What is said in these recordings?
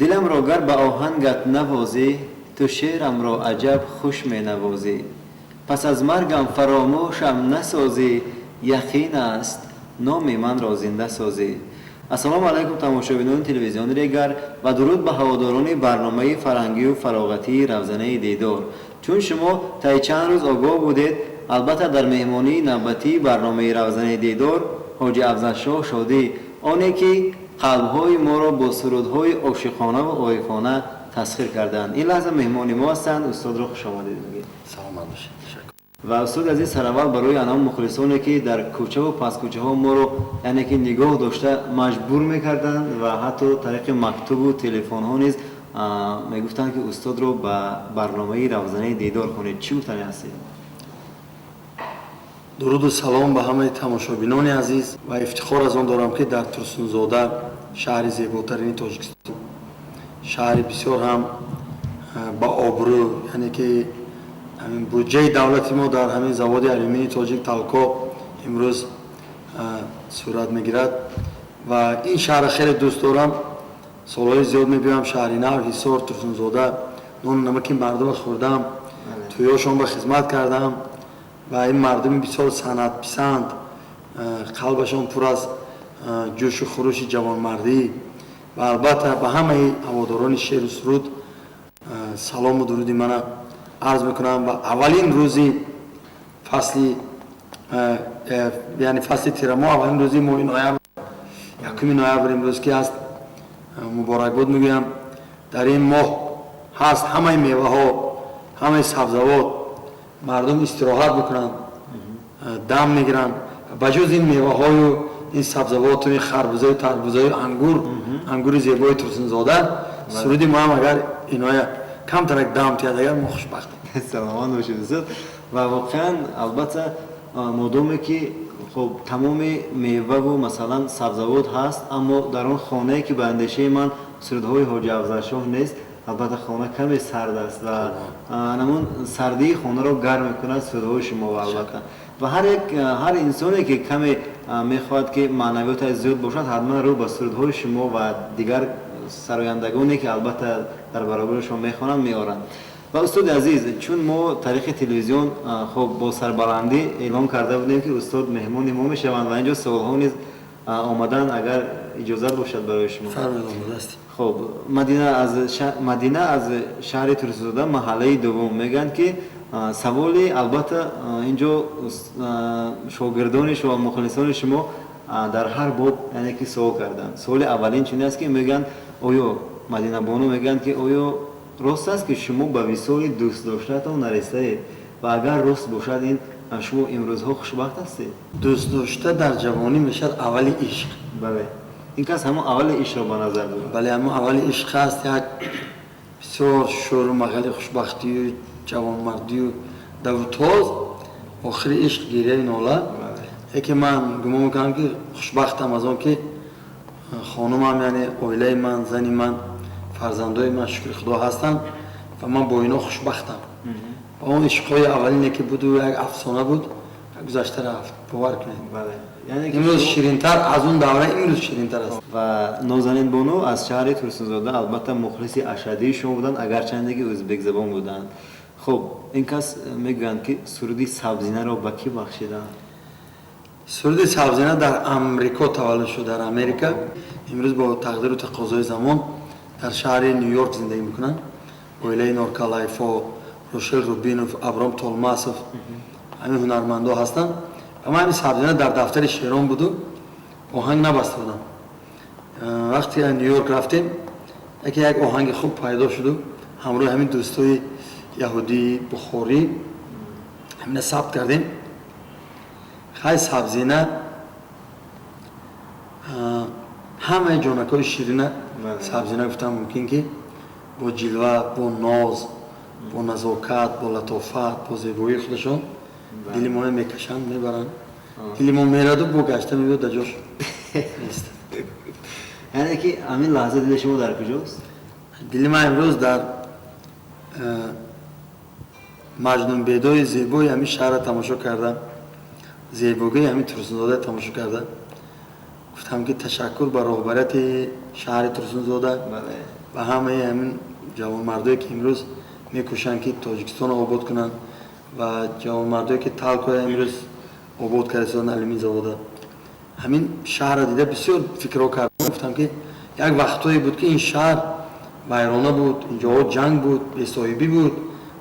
دلم را گر به آهنگت نوازی، تو شعرم را عجب خوش می نوازی. پس از مرگم فراموشم نسازی، یقین است نام من را زنده سازی. السلام علیکم تماشاگران تلویزیون ریگر و درود به هواداران برنامه فرهنگی و فراغتی روزنه دیدار. چون شما تا چند روز آگاه بودید، البته در مهمانی نوبتی برنامه روزنه دیدار حاجی افضل شاه شادی، آنی که قلب‌های ما را با سرودهای عاشقانه و عارفانه تسخیر کردند. این لحظه مهمانی ما هستند. استاد را خوش آمدید میگیم. سلام باشید. و استاد عزیز سرول برای آنها مخلصانی که در کوچه و پس کوچه ها ما رو یعنی که نگاه داشته مجبور میکردند و حتی طریق مکتوب و تلفن ها نیز میگفتند که استاد رو به برنامه روزنه دیدار کنید. چی گفتنی هستید؟ درود و سلام به همه تماشابینان عزیز و افتخار از آن دارم که در ترسونزاده، شهر زیباترین تاجیکستان، شهر بسیار هم با آبرو، یعنی که همین بودجه دولتی ما در همین زواد آلومینی تاجیک تالکو امروز صورت میگیرد و این شهر خیلی دوست دارم. سالهای زیاد میبینم شهری نو، حصار، ترسونزاده، نون نمک مردم خوردم، تویاشون به خدمت کردم و این مردم بسیار صنعت پسند، قلبشون پر از جوش و خروش جوانمردی و البته به همه هواداران شعر و سرود سلام و درودی من عرض میکنم. و اولین روزی فصلی یعنی فصل تیرما، اولین روزی ماه نوامبر، یکم نوامبر امروز که است، مبارک بود میگویم. در این ماه هست همه میوه ها، همه سبزوات مردم استراحت بکنن، دم میگیرن. بجز این میوه های و این سبزوات و این خربوزه و تربوزه و انگور زیبای ترسونزاده، سرودی ما هم اگر اینها کم ترک دم تیاد اگر ما خوشبختیم. سلامان باشید استاد. و واقعا البته مادامی که خب تمام میوه و مثلا سبزوات هست، اما در اون خانه که به اندیشه من سرودهای حاجی افضل شاه نیست. البته خانه کمی سرد است و همون سردی خانه رو گرم میکنه سرودهای شما. و البته و هر انسانی که کمی میخواد که معنویات زیاد باشد، حتما رو به سرودهای شما و دیگر سرایندگانی که البته در برابر شما میخوانند میارند. و استاد عزیز، چون ما طریق تلویزیون خب با سربلندی اعلام کرده بودیم که استاد مهمون ما میشوند و اینجا سوال‌ها نیز آمدن، اگر اجازه باشد برای شما. فرمایید. خب مدینه از شهر ترسونزاده محله دوم میگن که سوالی البته اینجا شاگردان شما مخلصان شما در هر باب یعنی که سوال کردن. سوال اولین چیزی است که میگن آیا مدینه بانو میگن که آیا راست است که شما به وصال دوست داشتهتان نرسیدید و اگر راست باشد این شما امروزها خوشبخت هستید؟ دوست داشته در جوانی میشد اول عشق. بله، این کس همون اول عشق را به نظر دارد. بله، همون اول عشق است. یک بسیار شور و مغل خوشبختی و جوانمردی و دوتاز، آخر عشق گیره ناله. یکی من گمان میکنم که خوشبختم از آن که خانمم یعنی عائله من، زنی من، فرزندای من شکر خدا هستند و من با اینا خوشبختم. با اون عشقای اولینی که بود و یک افسانه بود گذشته رفت، باور کنید. بله، یعنی امروز شیرین‌تر از اون دوره امروز شیرین‌تر است. و نازنین بانو از شهر ترسونزاده البته مخلص اشدی شما بودند، اگرچند که ازبک زبان بودند. خب این کس میگویند که سرودی سبزینه را به کی بخشیدند؟ سرود سبزینه در امریکا تولد شد، در امریکا. امروز با تقدیر و تقاضای زمان در شهر نیویورک زندگی میکنن. اویلی نورکالایفو، روشل روبینوف، ابرام تولماسوف، همین هنرمندا هستند. اما همین سبزینه در دفتر شعران بود و آهنگ نبسته بودم. وقتی نیویورک رفتیم یک آهنگ خوب پیدا شد و همراه همین دوستای یهودی بخاری همین ثبت کردیم. خیلی سبزینه همه جانکای شیرینه سبزینه گفتم ممکن که با جلوه، با ناز، با نزاکت، با لطافت، با زیبایی خودشون دل ما میکشن، میبرن. دل ما میرد و با گشته میبود در جاش نیست. یعنی که همین لحظه دل شما در کجاست؟ دل ما امروز در مجنون بیدای زیبای همین شهر تماشا کردم، زیبایی همین ترسونزاده تماشا کردم. گفتم که تشکر بر رهبریت شهر ترسونزاده و همه همین جوانمردایی که امروز میکوشند که تاجیکستان رو آباد کنند و جوانمردایی که تالکوی امروز آباد کردن علمی زاده. همین شهر را دیده بسیار فکر کردم، گفتم که یک وقتایی بود که این شهر ویرانه بود، اینجا جنگ بود، بی‌صاحبی بود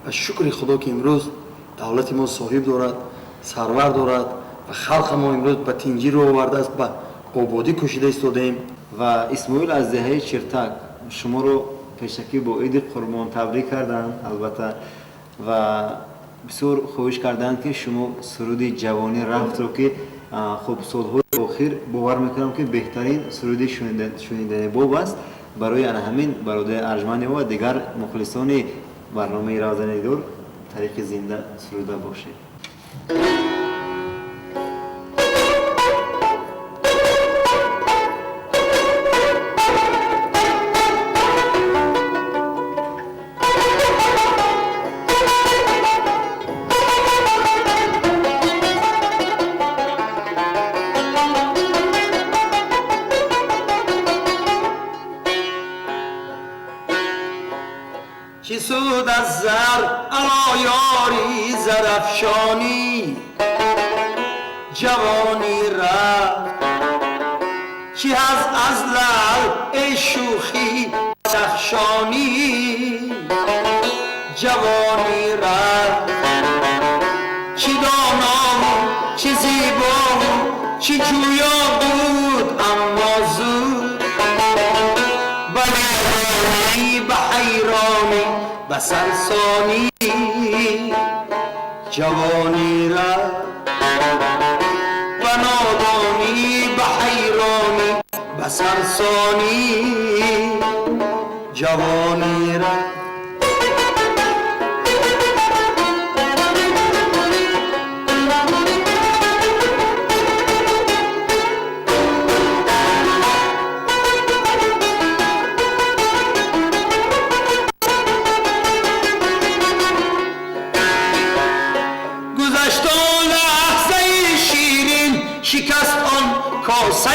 و شکر خدا که امروز دولت ما صاحب دارد، سرور دارد و خلق ما امروز به تنجی رو آورده است، به آبادی کشیده ایستادیم. و اسماعیل از دهه چرتک شما رو پیشکی با عید قربان تبریک کردن البته و بسیار خواهش کردند که شما سرود جوانی رفت رو که خب سالهای اخیر باور میکنم که بهترین سرود شنیدنی باب است، برای همین برادر ارجمند و دیگر مخلصان برنامه رازنه دور طریق زنده سروده باشه. چی سود از زر علا یاری زرافشانی، جوانی رفت چی از لعل ای شوخی بدخشانی، جوانی رفت چی دانا چی زیبا چی جویا بود اما زود، بنادانی به حیرانی به سرسانی، جوانی رفت بنادانی به حیرانی به سرسانی، جوانی رفت. شکست آن کاسه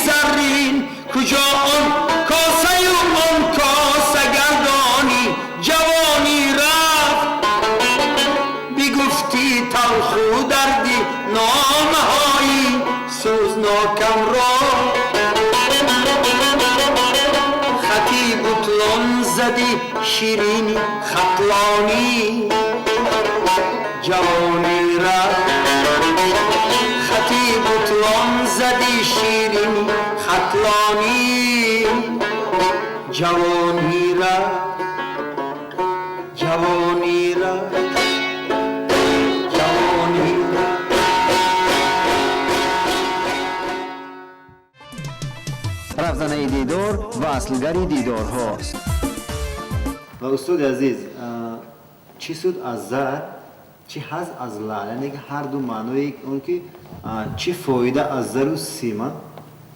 زرین، کجا آن کاسه و آن کاسه گردانی، جوانی رفت بگفتی تلخ و دردی نامه‌هایی سوزناکم را، خطی بطلان زدی شیرینی خطلانی، جوانی رفت خطی بطلان زدی شیرینی خطلانی، جوانی رفت جوانی رفت جوانی رفت. رفتن دیدار و اصلگری دیدار هاست. و استاد عزیز چی سود از زر چی هز از لعل، یعنی که هر دو معنای اون که چی فایده از زر و سیمان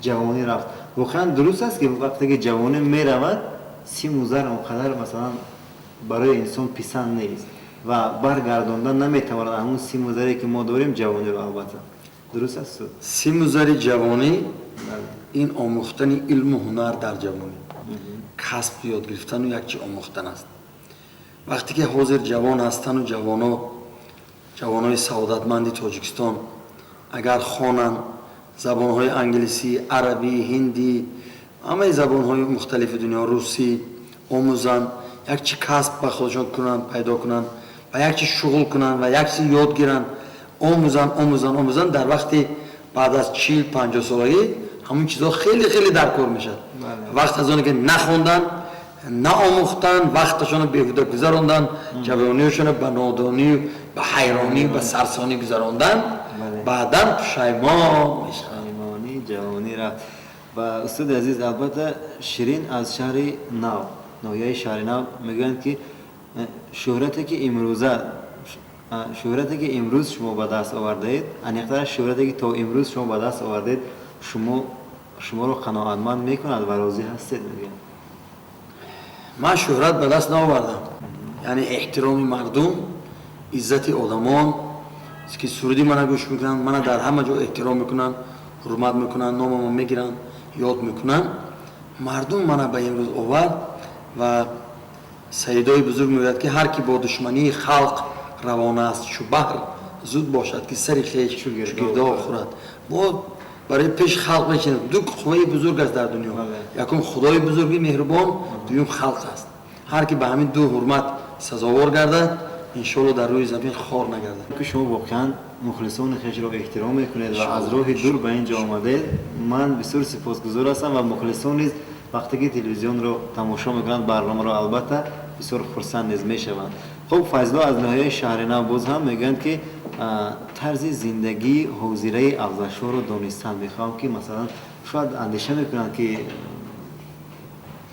جوانی رفت. واقعا درست است که وقتی که جوانی می رود سیم و زر اونقدر مثلا برای انسان پسند نیست و برگرداندن نمیتواند همون سیم و زری که ما داریم جوانی رو. البته درست است. سیم و زر جوانی این آموختن علم و هنر در جوانی، کسب یاد گرفتن و یک چی آموختن است. وقتی که حاضر جوان هستن و جوانای سعادتمندی تاجیکستان اگر خوانند زبانهای انگلیسی، عربی، هندی، همه زبانهای مختلف دنیا، روسی آموزند، یک چی کسب به خودشان کنند پیدا کنند و یک چی شغل کنند و یک چی یاد گیرند، آموزند در وقتی بعد از 40-50 سالگی همون چیزها خیلی در کار میشد. وقت از اون که نخوندن نآموختن، وقتشون بیهوده گذراندن، جوانیشون به نادانی به حیرانی به سرسانی گذراندن، بعداً پشیمان میشن. پشیمانی جوانی رفت. و استاد عزیز البته شیرین از شهر نویای شهر نو میگن که شهرتی که امروز شما به دست آوردید، انیقتر شهرتی که تا امروز شما به دست آوردید شما رو قناعتمند میکند و راضی هستید. میگن من شهرت به دست نآوردم، یعنی احترام مردم، عزت آدمان که سرودی من گوش میکنن، من در همه جا احترام میکنن، حرمت میکنن، نامم میگیرن، یاد میکنن. مردم من به امروز آورد و سیدای بزرگ میگوید که هر کی با دشمنی خلق روانه است چو بحر زود باشد که سر خویش چو گرداب خورد. ما برای پیش خلق بچینیم دو قوه بزرگ است در دنیا، یکم خدای بزرگی مهربان، دوم خلق است. هر کی به همین دو حرمت سزاوار گردد انشالله در روی زمین خار نگردد. که شما واقعا مخلصان خویش را احترام میکنید و از راه دور به اینجا آمده. من بسیار سپاسگزار هستم و مخلصان نیز وقتی که تلویزیون رو تماشا میکنند برنامه رو البته بسیار خرسند نیز میشوند. خب فضلا از ناحیه شهر نو باز هم میگن که طرز زندگی حوزیره افزایش‌ها رو دانستن میخوام که مثلا شاید اندیشه میکنن که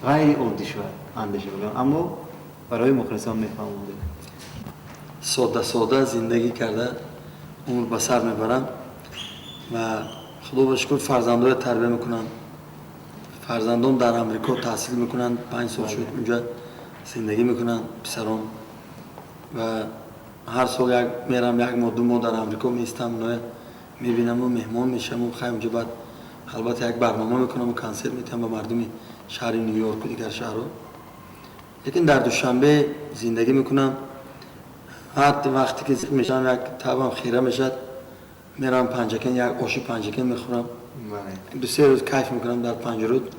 غیر عادی شاید اندیشه میکنن، اما برای مخلصان میفهمونده ساده ساده زندگی کرده عمر به سر میبرن و خدا به شکر فرزندان تربیه میکنن. فرزندان در امریکا تحصیل میکنن، 5 سال شد اونجا زندگی میکنن پسران و هر سال میرم یک ماه دو ماه در امریکا میستم، میبینم و مهمان میشم و خیلی اونجا بعد البته یک برنامه میکنم و کنسرت میتم به مردم شهر نیویورک و دیگر شهرها. لیکن در دوشنبه زندگی میکنم. هر وقتی که میشم یک طبعم خیره میشد میرم پنجکن یک آشی پنجکن میخورم، دو سه روز کیف میکنم در پنجرود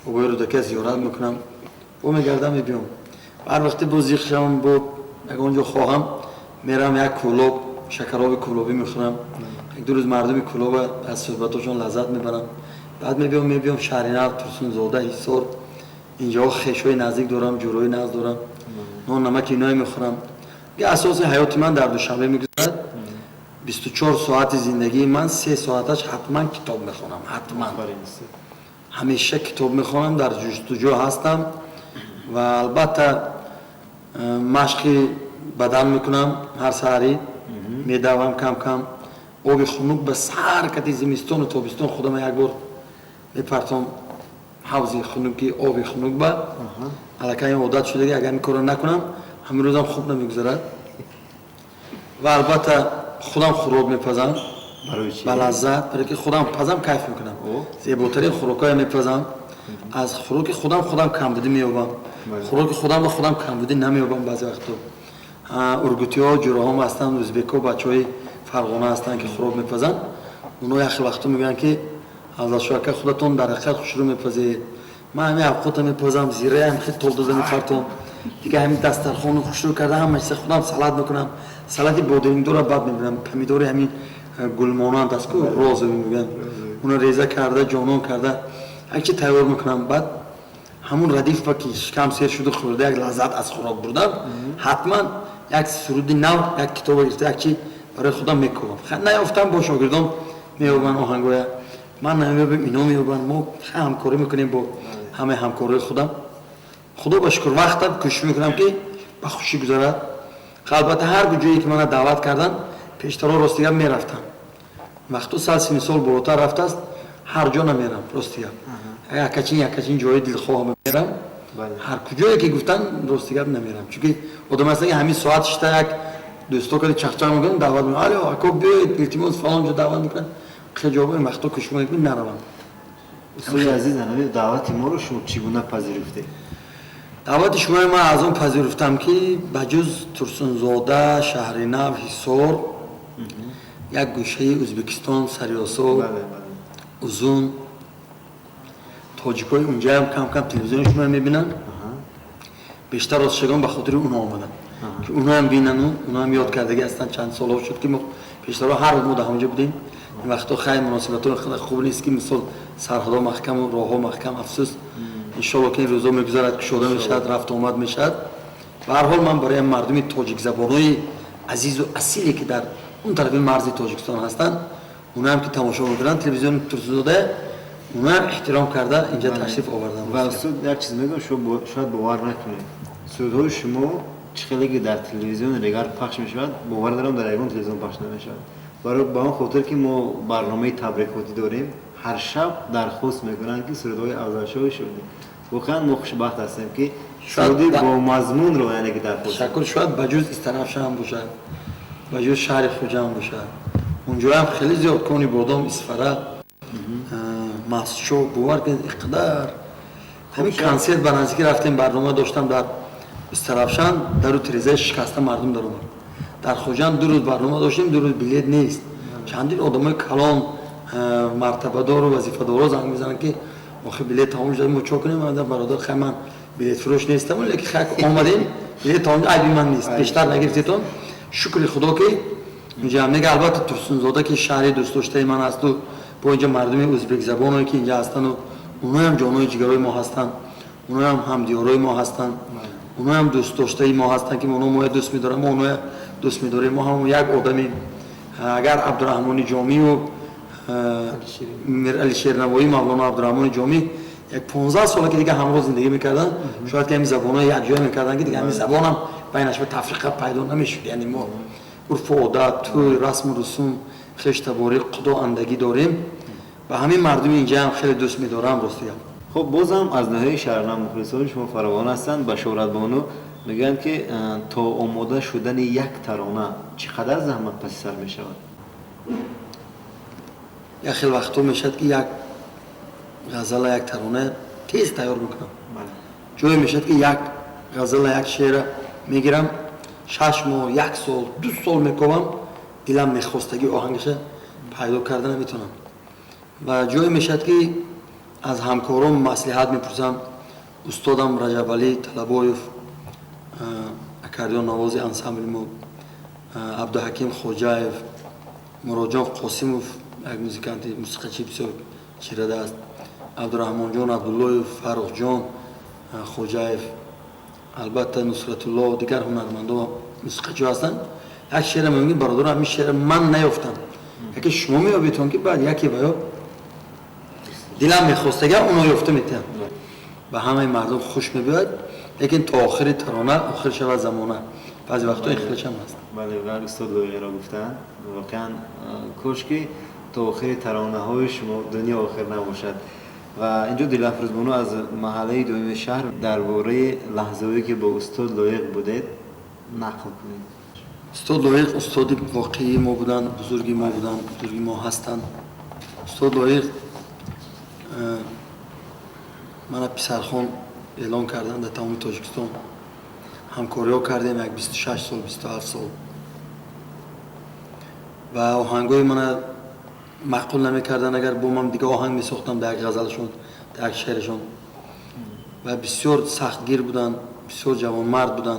و باید رو دکه زیارت میکنم و میگردم میبیم. هر وقتی بازیخ شم بود یک اونجا خواهم میرم یک کلوب شکراب کلوبی میخورم، یک دو روز مردم کلوب از صحبتاشون لذت میبرم. بعد میبیم شهرینر ترسون زاده حصار اینجا خیشوی نزدیک دارم، جوروی نزد دارم، نان نمک اینایی میخورم. اساس حیات من در دوشنبه میگذرد. 24 ساعت زندگی من 3 ساعتش حتما کتاب میخونم، حتما همیشه کتاب میخونم، در جستجو هستم و البته مشق بدن میکنم هر سحری، میدوم کم کم آب خنک به سر کتی زمستان و تابستان خودم یک بار میپرتم حوض خنکی آب خنک با الکه این عادت شده که اگر این کار نکنم همین روزم خوب نمیگذرد و البته خودم خوراک میپزم به لذت، برای که خودم پزم کیف میکنم، زیباترین خوراکای میپزم. از خوراک خودم کمبودی مییابم، خوراک خودم به خودم کمبودی نمییابم. بعضی وقتا ارگوتی ها جوره ها هستن، ازبک ها بچهای فرغانه هستن که خوراک میپزن، اونا یک وقتا میگن که از شوکه خودتون در حقیقت خوش رو میپزید. من همین اوقات میپزم زیره هم خیلی تول داده میپرتم دیگه، همین دسترخوان خوش رو کرده همه چیز خودم سالاد میکنم. سالاد بادرنگ رو بعد میبینم، پمیدور همین گلمانند است که روز میگن اون ریزه کرده جانون کرده یک چی تیار میکنم. بعد همون ردیف با که کم سیر شده خورده یک لذت از خوراک بردن، حتما یک سرود نو یک کتاب گرفته یک چی برای خودم میکنم. خیلی نیافتم با شاگردان میابن آهنگوی من نمیابم اینا میابن، ما همکاری میکنیم با همه همکارای خودم. خدا به شکر وقتم کوشش میکنم که به خوشی گذرد. البته هر جایی که من دعوت کردن پیشتر راستیگم میرفتم، وقتی سال بالاتر رفته است هر جا نمیرم راستیگم، یکچین جای دلخواه میرم، هر کجایی که گفتن راستیگم نمیرم، چون آدم هستن که همین ساعت شتا یک دوستا که چخچخ میکنن دعوت میکنن الو اکو بیاید التماس فلان جا دعوت میکنن خیلی جواب وقتا کوشش میکنم نروم. استاد عزیز دعوت ما رو شما چگونه پذیرفته؟ دعوت شما من از اون پذیرفتم که بجز ترسونزاده، شهر نو، حصار، یک گوشه ازبکستان، سریاسو، اوزون، تاجیکای اونجا هم کم کم تلویزیون شما میبینن. بیشتر از شگان به خاطر اونا آمدن که اونا هم بینن، اونا هم یاد کردگی هستن. چند سال ها شد که ما بیشتر هر روز ما همونجا بودیم. این وقتا خیلی مناسبتون خیلی خوب نیست که مثل سرحدا محکم و راه ها محکم، افسوس. انشالله که این روزا میگذرد که شده میشد، رفت آمد میشد. به هر حال من برای مردم تاجیک زبانای عزیز و اصیلی که در اون طرف مرز تاجیکستان هستند، اونا هم که تماشا میکنن تلویزیون ترسونزاده، اونا احترام کرده اینجا تشریف آوردن. و استاد یک چیز میگم شما شاید باور نکنید، سرودهای شما چقدر که در تلویزیون دیگر پخش میشود باور دارم در ایران تلویزیون پخش نمیشود. برای با اون خاطر که ما برنامه تبریکاتی داریم، هر شب درخواست میکنن که سرودهای افزایش‌های شده. واقعا ما خوشبخت هستیم که سرودی با مضمون رو یعنی که درخواست شکر شاید بجز استنافش هم باشد، بجز شهر خوجا هم باشد، اونجا هم خیلی زیاد کنی بادام اسفره ماسچو باور که اقدار همین کنسرت به نزدیکی رفتیم برنامه داشتم در استرافشان در تریزه شکسته مردم در اومد در خوجان 2 روز برنامه داشتیم 2 روز بلیت نیست چندین آدمای کلان مرتبه دار و وظیفه دارا زنگ میزنن که آخه بلیت تمام شده ما چه کنیم برادر خیر من بلیت فروش نیستم ولی خیر اومدین بلیت تمام عیبی من نیست بیشتر نگرفتید شکر خدا که اینجا میگه البته ترسونزاده که شهر دوست داشته من است و با اینجا مردم ازبک زبانی که اینجا هستن و اونها هم جانای جگرای ما هستن اونها هم همدیارای ما هستن اونها هم دوست داشته ما هستن که اونها ما دوست می‌دارن ما اونها دوست می‌داریم ما هم یک آدمی اگر عبدالرحمن جامی و علی شیرنوایی مولانا عبدالرحمن جامی یک 15 ساله که دیگه همراه زندگی می‌کردن شاید که همین زبان‌ها یک جای می‌کردن که دیگه همین زبان هم بینش به تفریقه پیدا نمی‌شد یعنی ما عرف و عادت توی رسم و رسوم خشت باری قدا اندگی داریم و همین مردم اینجا هم خیلی دوست می‌دارم راستی خب بازم از نهایی شهرنام مخلصان شما فراوان هستند بشارت بانو میگن که تا آماده شدن یک ترانه چقدر زحمت پس سر می شود؟ یک خیلی وقتا میشد که یک غزل یک ترانه تیز تیار میکنم جایی میشد که یک غزل یک شعر میگیرم 6 ماه 1 سال 2 سال میکنم دلم میخواستگی آهنگش پیدا کردن نمیتونم و جایی میشد که از همکارم مصلحت میپرسم استادم رجب علی طلبایف اکاردیون نوازی انسامبل ما عبدالحکیم خوجایف مراجان قاسموف یک موزیکانت موسیقیچی بسیار چیرده است عبدالرحمن جان عبدالله فرخ جان خوجایف البته نصرت الله و دیگر هنرمندان موسیقیچی هستند یک شعر میگن برادر همین شعر من نیافتم یکی شما میابیتون که بعد یکی بیاب دلم میخواستگی اونو یافته میتونم و همه مردم خوش میباید لیکن تا آخر ترانه آخر شود زمانه بعضی وقتا اخلش هم هست بله و استاد لایقه را گفتن واقعا کاش که تا آخر ترانه های شما دنیا آخر نباشد و اینجا دلافروز بانو از محله دوم شهر درباره لحظه‌ای که با استاد لایق بودید نقل کنید. استاد لایق استاد واقعی ما بودن بزرگی ما بودن بزرگی ما هستند استاد لایق من پسرخان اعلان کردن در تمام تاجیکستان همکاری ها کردیم یک 26 سال 27 سال و آهنگای من معقول نمیکردن اگر با من دیگه آهنگ میساختم در یک غزلشون در یک شعرشون و بسیار سختگیر بودن بسیار جوانمرد بودن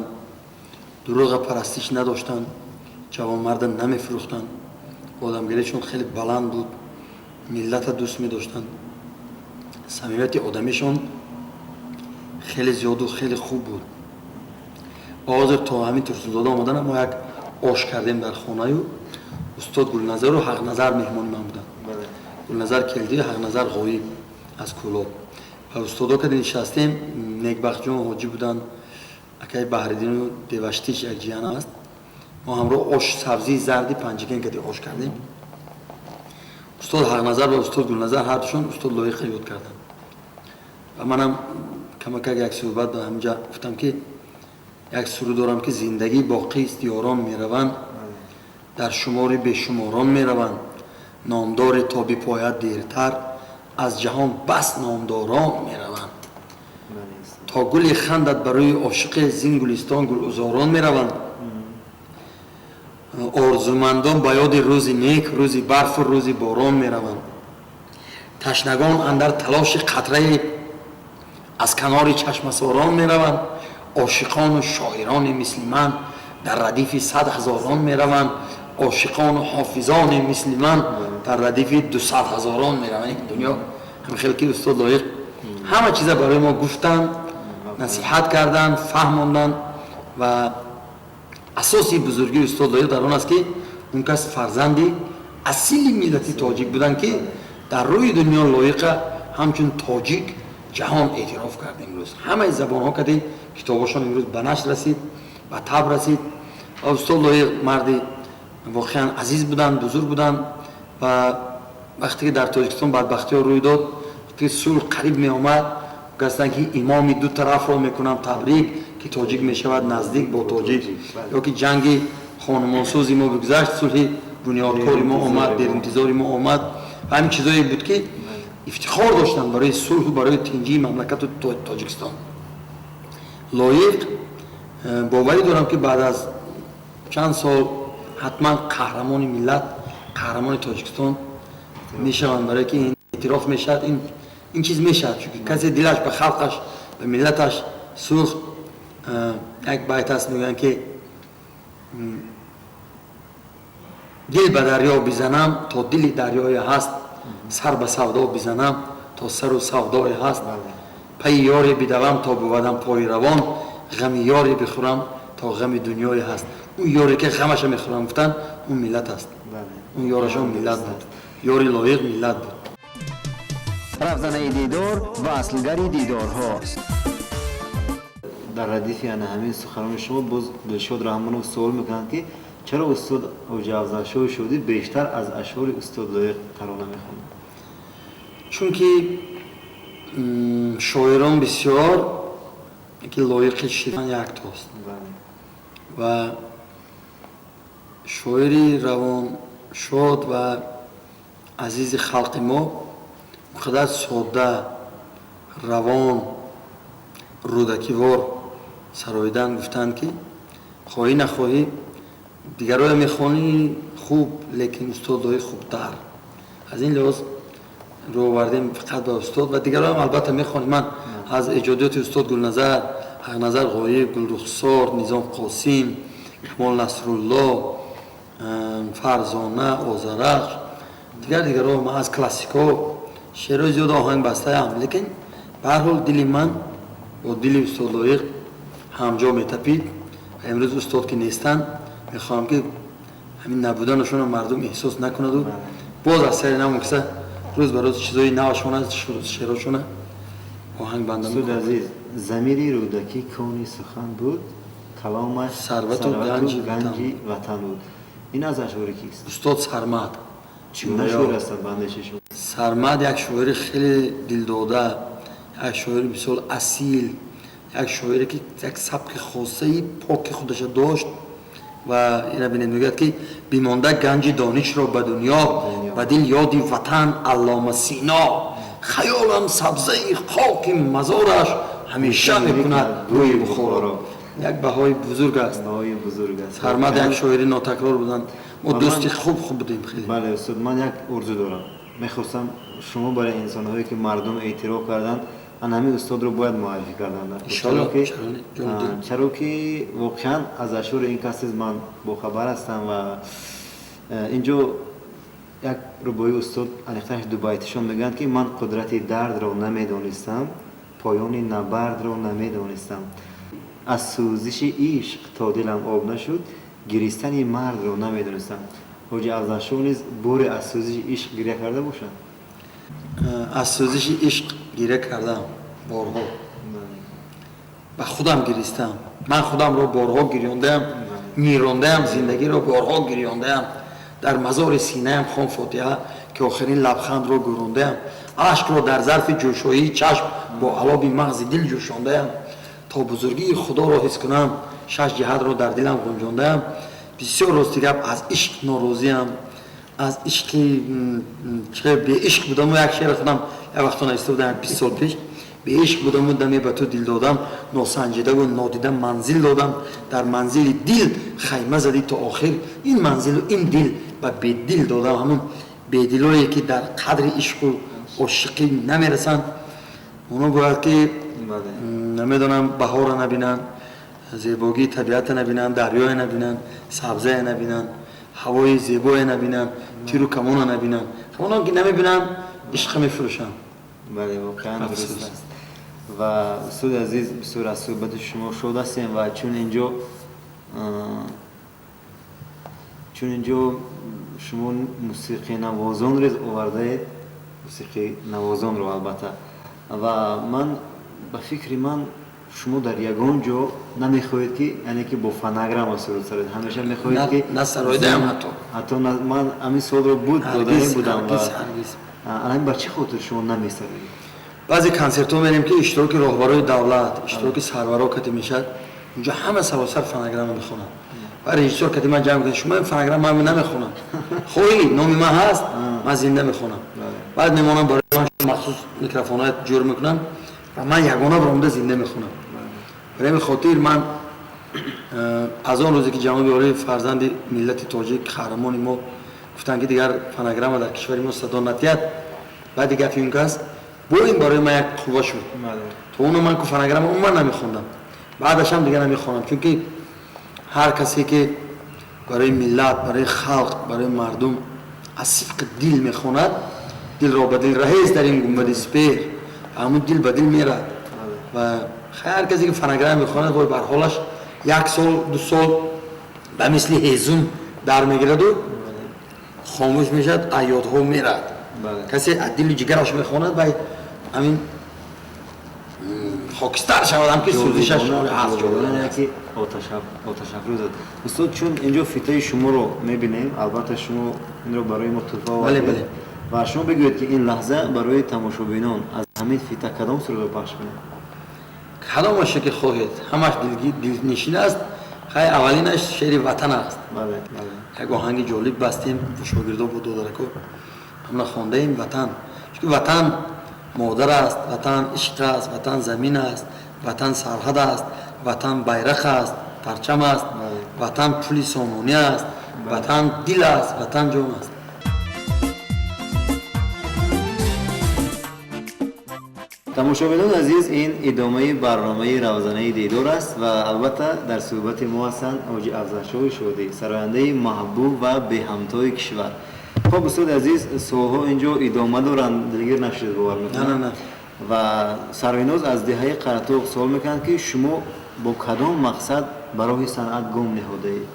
دروغ پرستش نداشتن جوانمرد نمیفروختن آدمگیریشون خیلی بلند بود ملت دوست می‌داشتن صمیمیت آدمیشون خیلی زیاد و خیلی خوب بود آغاز تا همین ترسونزاده آمدن ما یک آش کردیم در خانه و استاد گلنظر و حق نظر مهمان من بودن گلنظر کلدی حق نظر غایب از کلاب و استادا که نشستیم نیکبخت جان حاجی بودن اکای بحردین و دیوشتیش یک جیان است ما همراه آش سبزی زردی پنجگین که آش کردیم استاد حق نظر و استاد گلنظر هر دوشون استاد لایق یاد کردن و منم کمک یک صحبت به همینجا گفتم که یک سرود دارم که زندگی باقی است یاران میروند در شمار بیشماران میروند نامدار تا بپاید دیرتر از جهان بس نامداران میروند تا گل خندت برای عاشق زین گلستان گلعذاران میروند آرزومندان به یاد روزی نیک روزی برف و روزی باران میروند تشنگان اندر تلاش قطره از کنار چشم ساران میروند عاشقان و شاعران مثل من در ردیف 100,000 میروند عاشقان و حافظان مثل من در ردیف 200,000 میروند این دنیا هم خیلی که استاد لایق همه چیز برای ما گفتن نصیحت کردن فهموندن و اساسی بزرگی استاد لایق در آن است که اون کس فرزندی اصیل ملت تاجیک بودن که در روی دنیا لایق همچون تاجیک جهان اعتراف کرد امروز همه زبان ها کردی کتابشان امروز به نشر رسید و تب رسید استاد لایق مردی واقعا عزیز بودن بزرگ بودن و وقتی که در تاجیکستان بدبختی ها روی داد وقتی صلح قریب می آمد گفتن که امامی دو طرف را میکنم تبریک که تاجیک می شود نزدیک با تاجیک یا که جنگ خانمانسوزی ما بگذشت صلح بنیادکاری ما آمد در انتظار ما آمد و همین چیزایی بود که افتخار داشتن برای صلح و برای تنجی مملکت تاجیکستان. لایق باوری دارم که بعد از چند سال حتما قهرمان ملت، قهرمان تاجیکستان میشوند، برای که این اعتراف میشد، این چیز میشد، چون کسی دلش به خلقش به ملتش سوخت. یک بیت هست میگن که دل به دریا بزنم تا دل دریای هست، سر به سودا بزنم تا سر و سودای هست، پی یاری بدوم تا بودم پای روان، غم یاری بخورم تا غم دنیای هست. اون یاری که غمش میخورم گفتن اون ملت است، اون یارشون ملت بود، یاری لایق ملت بود. رفزنه دیدار و اصلگری دیدار هاست. در ردیف یعنی همین سخنان شما باز دلشاد رحمانوف سوال میکنند که چرا استاد اوج افزرشاه شودی بیشتر از اشعار استاد لایق ترانه میخونید؟ چون که شاعران بسیار که لایق شدن یک تاست و شاعری روان شاد و عزیز خلق ما خدا ساده، روان، رودکی وار سرایدن گفتند که خواهی نخواهی دیگرای میخوانی خوب، لیکن استاد های خوبتر. از این لحاظ رو وردیم فقط به استاد و دیگرای هم البته میخوانیم. من از ایجادیات استاد گلنظر، حق نظر غایب، گلرخسار، نظام قاسم، کمال نصرالله، فرزانه، آذرخش، دیگرای من از کلاسیکا شعرهای زیاد آهنگ بسته هم، لیکن به هر حال دل من با دل استاد لایق همجا میتپید. امروز استاد که نیستن میخوام که همین نبودنشون مردم احساس نکند و باز از سر نموکسه روز به روز چیزایی نوشونه از شعرشونه آهنگ بنده استاد عزیز، ضمیر رودکی کونی سخن بود، کلامش ثروت و گنجی وطن بود. این از اشعار کیست؟ استاد سرمد. چگونه شعر هستند بنده چشم؟ سرمد یک شاعر خیلی دلداده، یک شاعر بسیار اصیل، یک شاعری که یک سبک خاصی پاک خودش داشت و اینا ببینید میگه که بیمانده گنج دانش را به دنیا و دل یادی وطن علامه سینا، خیالم سبزه خاک مزارش همیشه میکند روی بخارا. یک بهای بزرگ است، بهای بزرگ است. سرمد یک شاعری ناتکرار بودن، ما دوستی خوب بودیم خیلی. بله استاد، من یک ارزو دارم، میخواستم شما برای انسان‌هایی که مردم اعتراف کردن من همین استاد رو باید معرفی کردم. چرا که واقعا از اشعار این کسی من با خبر هستم و اینجا یک ربای استاد انیختنش دو بیتشون میگن که من قدرت درد را نمیدانستم، پایان نبرد را نمیدانستم، از سوزش عشق تا دلم آب نشد، گریستن مرد را نمیدانستم. حاج افزرشاه نیز بار از سوزش عشق گریه کرده باشند؟ از سوزش عشق گریه کردم بارها، و خودم گریستم. من خودم را بارها گریاندم، میراندم، زندگی را بارها گریاندم. در مزار سینه‌ام خوان فاتحه که آخرین لبخند را گراندم. اشک را در ظرف جوشایی چشم با علاب مغز دل جوشاندم. تا بزرگی خدا را حس کنم شش جهت را در دلم گنجاندم. بسیار راستی گپ از عشق ناراضیم، از عشق که به عشق بودم و یک شعر خودم یک وقتا نوشته بودم 20 سال پیش. به عشق بودم و دمی به تو دل دادم، ناسنجیده و نادیده منزل دادم، در منزل دل خیمه زدی تا آخر، این منزل و این دل و به دل دادم. همون به دلایی که در قدر عشق و عاشقی نمیرسند، اونا باید که نمیدونم بهار نبینن، زیبایی طبیعت نبینن، دریای نبینن، سبزه نبینن، هوای زیبای نبینن، تیر و کمان نبینن. اونا که نمیبینن عشق میفروشن. بله واقعا درست است. و استاد عزیز بسیار از صحبت شما شاد هستیم و چون اینجا شما موسیقی نوازان رو آورده اید، موسیقی نوازان رو البته، و من به فکر من شما در یگان جا نمیخواهید که یعنی که با فنگرام سرود سرید، همیشه میخواهید که نه سرایده هم حتی من همین سوال رو داده بودم و الان بر چه خاطر شما نمیسرید؟ بعضی کنسرت ها میریم که اشتراک راهبرای دولت، اشتراک سرورا کتی میشد، اونجا همه سراسر فنگرام میخونن. برای رژیسور کتی من جمع کردم شما این فنگرام من نمیخونم، خویی نامی من هست من زنده میخونم. بعد میمونم برای من مخصوص میکروفونات جور میکنم و من یگانه برامده زنده میخونم. برای این خاطر من از آن روزی که جناب عالی فرزند ملت تاجیک قهرمان ما گفتن که دیگر فناگرام در کشور ما صدا نتیاد، بعد دیگه فیلم کس با این برای من یک خوبه شد. تو اونو من که فناگرام اون من نمیخوندم، بعدش هم دیگه نمیخونم، چون که هر کسی که برای ملت، برای خلق، برای مردم از صدق دل میخوند، دل را به دل رهیز در این گنبد سپهر، همون دل به دل میرد و هر کسی که فناگرام میخواند باید بر حالش یک سال دو سال به مثل هیزم در میگیرد و خاموش میشد، ایادها میرد. کسی از دل جگرش میخواند باید همین خاکستر شود، هم که سوزشش هست جوانه که آتش افروز است. استاد چون اینجا فیته شما رو میبینیم، البته شما این رو برای ما توضیح بله. و شما بگویید که این لحظه برای تماشابینان از همین فیته کدام سرود رو پخش کنید؟ کدامش که خواهید، همش دلنشین است. خیلی اولینش شعر وطن است. بله. یک آهنگ جالب بستیم شاگردا با دودرکو همنا خوانده ایم وطن، چون وطن مادر است، وطن عشق است، وطن زمین است، وطن سرحد است، وطن بیرق است، پرچم است، وطن پل سامانی است، وطن دل است، وطن جان است. تماشابینان عزیز، این ادامه برنامه روزانه دیدار است و البته در صحبت ما هستند حاجی افضل شودی، سراینده محبوب و به همتای کشور. خب استاد عزیز، سوها اینجا ادامه دارند، دیگر نشد باور میکنم. نه. و سریناز از دهه قرطوق سوال میکنند که شما با کدام مقصد برای صنعت گام نهاده اید؟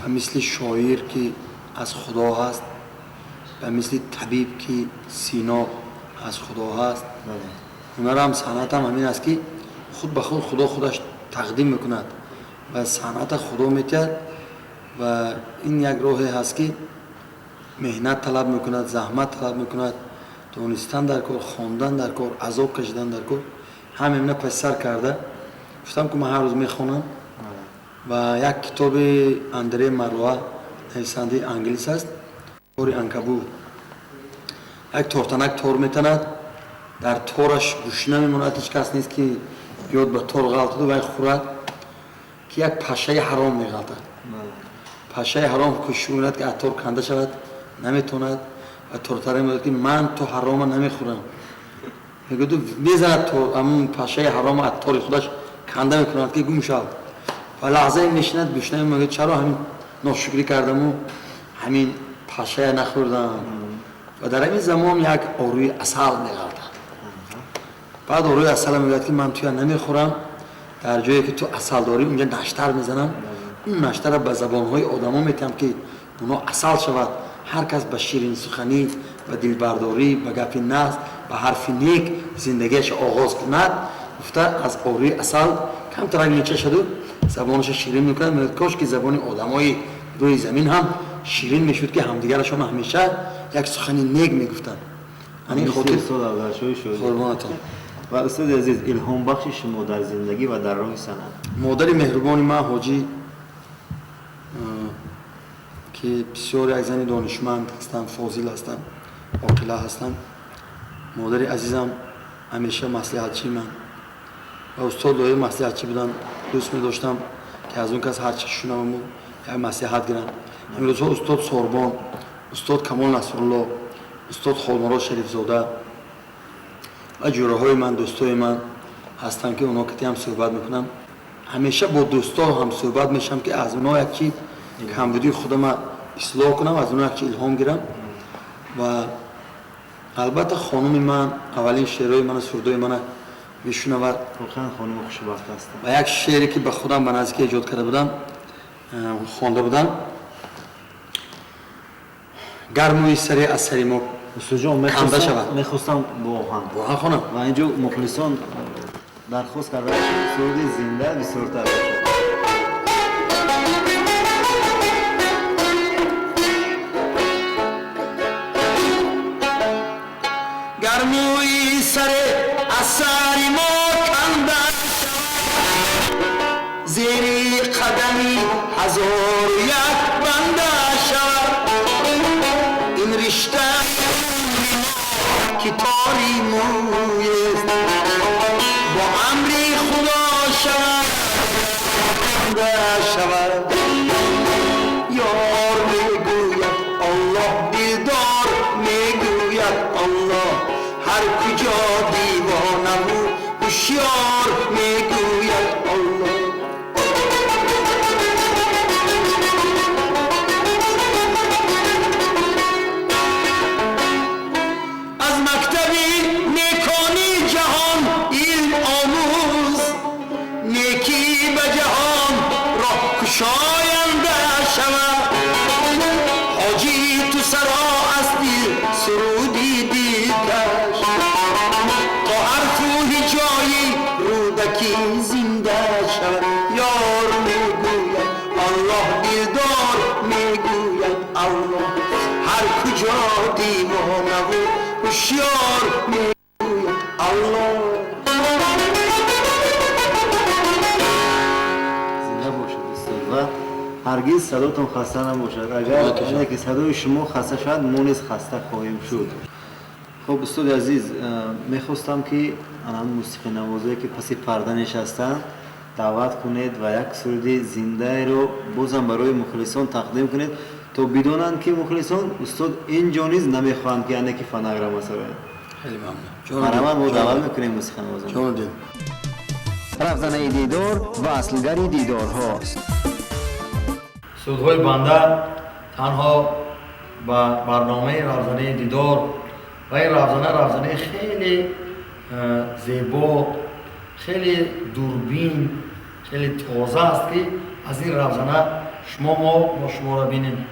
و مثل شاعر که از خدا هست و مثل طبیب که سینا از خدا هست، هنر هم صنعت هم همین است که خود به خود خدا خودش تقدیم میکند و صنعت خدا میتید و این یک راه هست که مهنت طلب میکند، زحمت طلب میکند، دانستن در کار، خواندن در کار، عذاب کشیدن در کار، همین پس سر کرده. گفتم که من هر روز میخونم و یک کتاب اندره مروه نویسنده انگلیس است، تور عنکبوت. یک تورتنک تور میتند، در تورش گوش نمیموند، هیچ کس نیست که بیاد به تور غلطه و خورد، که یک پشه حرام میغلطد. پشه حرام که شوند که تور کنده شود نمیتوند و تورتره میگه که من تو حرام نمیخورم، میگه تو میزند تو همون پشه حرام از تور خودش کنده میکند که گم شود و لحظه میشند گوش نمیموند، چرا همین ناشکری کردم و همین پشه نخوردم و در این زمان یک آروی عسل میغلطد. بعد آروی عسل میگه که من توی نمیخورم، در جایی که تو عسل داری اونجا نشتر میزنم، اون نشتر به زبانهای آدما میتم که اونا عسل شود، هر کس به شیرین سخنی و دلبرداری و گپ ناز و حرف نیک زندگیش آغاز کند. گفته از آروی عسل کم ترنگ میچشد و زبانش شیرین میکند. میگه کاش که زبان آدمای روی زمین هم شیرین میشد که همدیگرشون همیشه یک سخن نیک میگفتن. این خاطر استاد افضل شود. قربانتون. و استاد عزیز، الهام بخش شما در زندگی و در راه صنعت؟ مادر مهربان من حاجی که بسیار یک زن دانشمند هستند، فاضل هستند، عاقله هستند. مادر عزیزم همیشه مصلحتچی من و استاد لوی مصلحتچی بودن، دوست می داشتم که از اون کس هر چی شونم یک مصلحت گیرم. امروز استاد سوربان، استاد کمال نصرالله، استاد خالمراد شریف زاده و جوره های من، دوستای من هستن که اونا که هم صحبت میکنم. همیشه با دوستا هم صحبت میشم که از اونا یک چی کمبودی خودم اصلاح کنم، از اونا یک چی الهام گیرم. و البته خانم من اولین شعرهای من، سرودهای من میشونه و واقعا خانم خوشبخت هستم. و یک شعری که به خودم به نزدیکی ایجاد کرده بودم، خوانده بودم: گرموی سری از سری ما استاد میخواستم با آهنگ خانم و اینجا مخلصان درخواست کرده سرود زنده بسیار تر باشد. گرموی سری از سری ما کنده زیر قدمی هزار یک بنده شد، این رشته که تاری مویست با امری خدا شود یار میگوید الله دلدار میگوید الله هر کجا دیوانه و هوشیار میگوید الله از مکتبی نیکانی جهان علم آموز نیکی به جهان راه کشاینده شود حاجی تو سرا از دل سرودی دلکش تا حرف و هجایی رودکی زنده شود یار میگوید الله دلدار میگوید الله هر کجا دیوانه و هوشیار میگوید الله زنده باشید استاد و هرگز صداتون خسته نباشد. اگر اینه که صدای شما خسته شد ما نیز خسته خواهیم شد. خب استاد عزیز میخواستم که آن موسیقی نوازایی که پس پرده نشستن دعوت کنید و یک سرود زنده رو بازم برای مخلصان تقدیم کنید تا بدونند که مخلصان استاد اینجا نیز نمیخواهند که یعنی که فناگرام مثلا خیلی ممنون برای ما دعوت میکنیم موسیقی نوازان. جان دل رفزنه دیدار و اصلگری دیدار هاست. سودهای بنده تنها با برنامه رفزنه دیدار و این رفزنه خیلی زیبا خیلی دوربین خیلی تازه است که از این رفزنه ما شما را بینیم.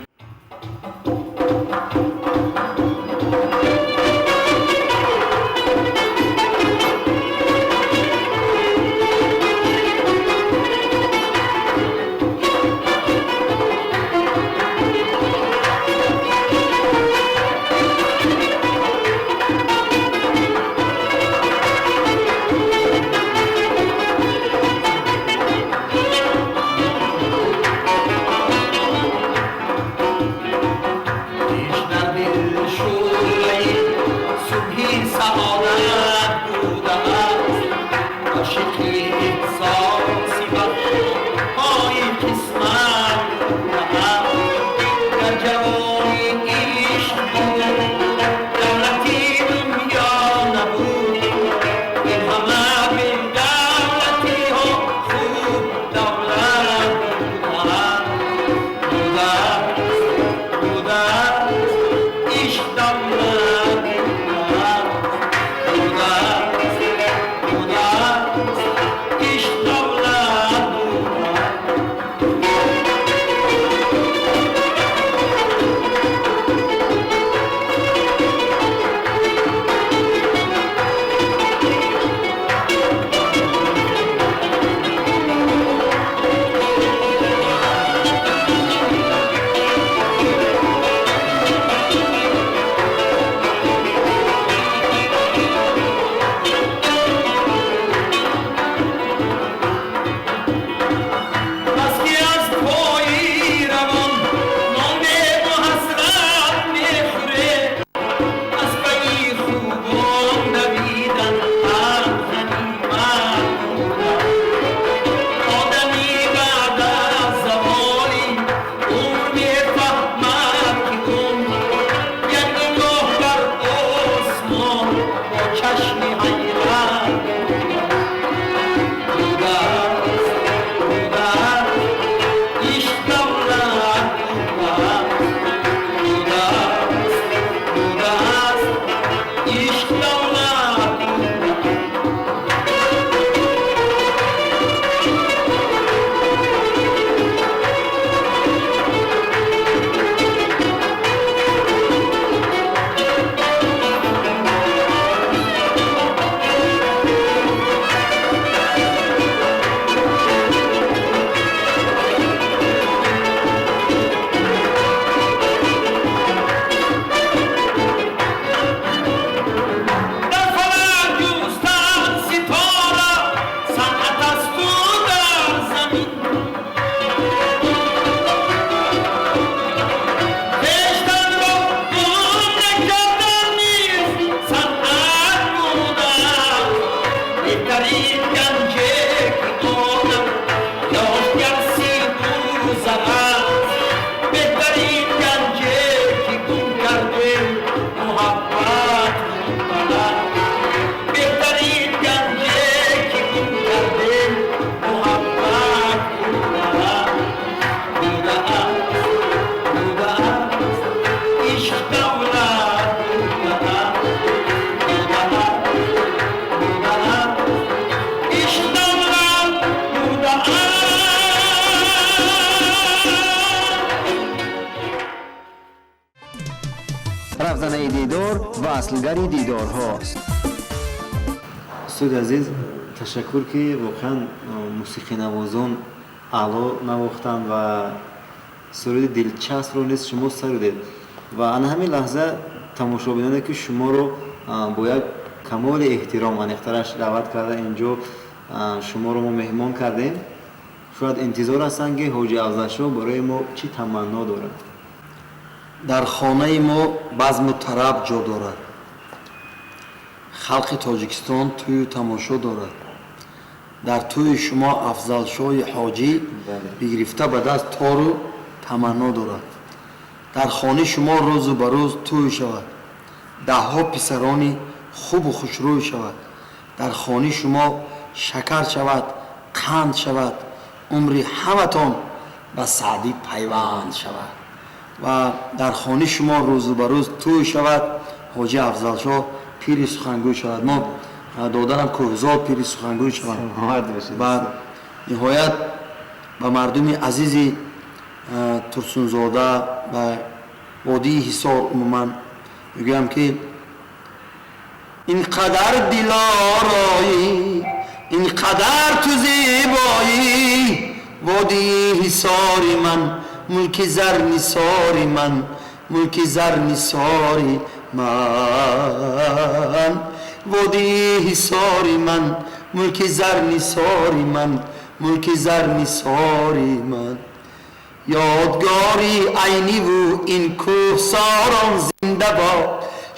دیدار و اصلگری دیدار هاست. استاد عزیز تشکر که واقعا موسیقی نوازان اعلی نواختند و سرود دلچسب رو نیز شما سرودید و آن همین لحظه تماشابینانی که شما رو با یک کمال احترام انیخترش دعوت کرده اینجا شما رو ما مهمان کردیم. شاید انتظار هستند که حاجی افضل شاه برای ما چی تمنا دارد. дар хонаи мо базму тараб ҷо дорад. халқи тоҷикистон тӯю тамошо дорад. дар тӯи шумо афзалшоҳи ҳоҷӣ бигирифта ба даст тору таманно дорад. дар хонаи шумо рӯзу ба рӯз тӯй шавад. даҳҳо писарони хубу хушрӯй шавад. дар хонаи шумо шакар шавад, қанд шавад, умри ҳаматон ба саъдӣ пайванд шавад. ва дар хонаи шумо рӯзу ба рӯз тӯй шавад. ҳоҷи афзалшоҳ пири сухангӯй шавад. мо доданам кӯҳзод пири сухангӯй шавад. ва ниҳоят ба мардуми азизи турсунзода ва водии ҳисор умуман мегӯям ки ин қадар дилороӣ, ин қадар ту зебоӣ, водии ҳисори ман, мулки зар нисори ман, мулки зар нисори ман, водии ҳисори ман, мулки зар нисори ман, мулки зар нисори ман. ёдгори айниву ин кӯҳсорон зинда бод,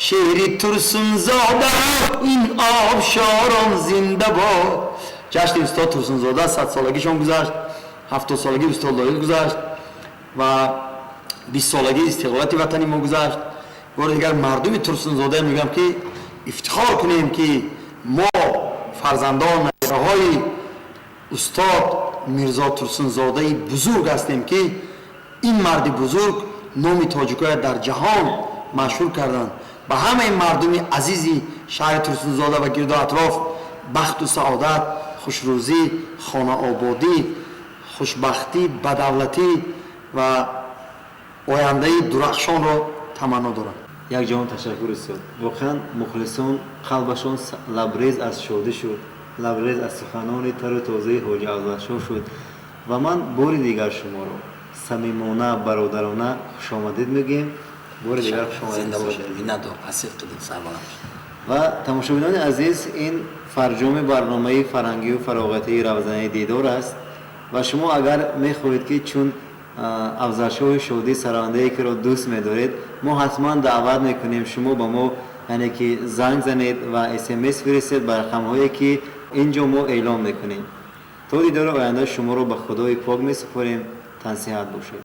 шеъри турсунзода ин обшорон зинда бод. ҷашни устод турсунзода 100-солагишон гузашт, 70-солаги устоддорӣ гузашт ва 20-солаги истиқлолияти ватани мо гузашт. бори дигар мардуми турсунзода мегӯям ки ифтихор кунем ки мо фарзандон найраҳои устод мирзо турсунзодаи бузург ҳастем ки ин марди бузург номи тоҷикоя дар ҷаҳон машҳур карданд. ба ҳамаи мардуми азизи шаҳри турсунзода ва гирду атроф бахту саодат, хушрӯзӣ, хонаободӣ, хушбахтӣ, бадавлатӣ ва ояндаи дурахшонро таманно дорам. як ҷаҳон ташаккур истод. воқеан мухлисон қалбашон лабрез аз шодӣ шуд, лабрез аз суханони тару тозаи ҳоҷи афзалшоҳ шуд ва ман бори дигар шуморо самимона бародарона хушомадид мегӯем. бори дигар ва тамошобинони азиз, ин фарҷоми барномаи фарҳангию фароғатии равзанаи дидор аст ва шумо агар мехоҳед ки чун афзалшоҳи шодӣ саравандае киро дӯст медоред, мо ҳатман даъват мекунем шумо ба мо яъне ки занг занед ва смс фиристед ба рақамҳое ки инҷо мо эълон мекунем. то дидори оянда шуморо ба худои пок месупорем. тансиҳат бошед.